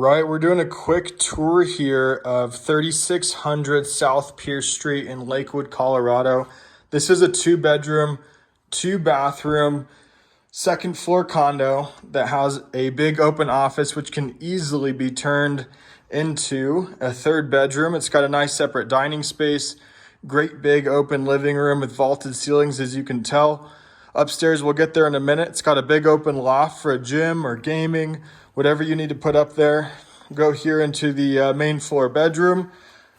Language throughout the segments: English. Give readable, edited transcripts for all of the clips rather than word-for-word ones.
Right, we're doing a quick tour here of 3600 South Pierce Street in Lakewood, Colorado. This is a 2-bedroom, 2-bathroom, second floor condo that has a big open office which can easily be turned into a 3rd bedroom. It's got a nice separate dining space, great big open living room with vaulted ceilings, as you can tell. Upstairs, we'll get there in a minute. It's got a big open loft for a gym or gaming, whatever you need to put up there. Go here into the main floor bedroom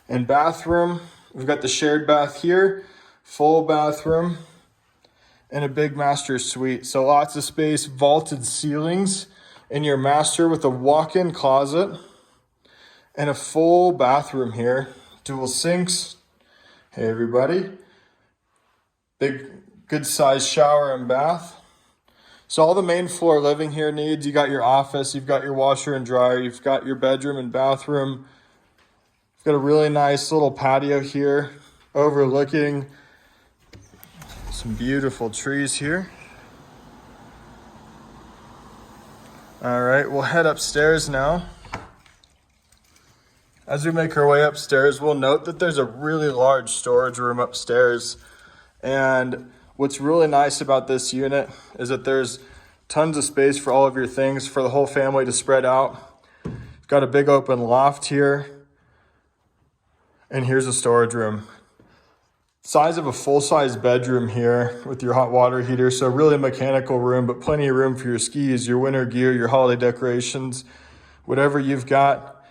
and bathroom. We've got the shared bath here, full bathroom, and a big master suite. So lots of space, vaulted ceilings in your master with a walk-in closet and a full bathroom here. Dual sinks. Hey everybody. Big, good sized shower and bath. So all the main floor living here needs, you got your office, you've got your washer and dryer, you've got your bedroom and bathroom. You've got a really nice little patio here overlooking some beautiful trees here. All right, we'll head upstairs now. As we make our way upstairs, we'll note that there's a really large storage room upstairs. And what's really nice about this unit is that there's tons of space for all of your things for the whole family to spread out. You've got a big open loft here. And here's a storage room. Size of a full-size bedroom here with your hot water heater. So really a mechanical room, but plenty of room for your skis, your winter gear, your holiday decorations, whatever you've got.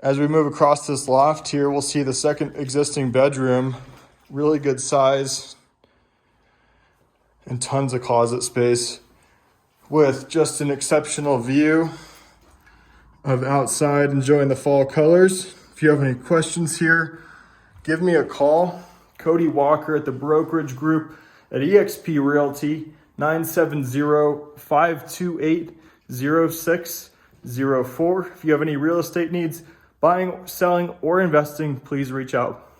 As we move across this loft here, we'll see the second existing bedroom. Really good size and tons of closet space with just an exceptional view of outside, enjoying the fall colors. If you have any questions here, give me a call. Cody Walker at the brokerage group at eXp Realty, 970-528-0604. If you have any real estate needs, buying, selling, or investing, please reach out.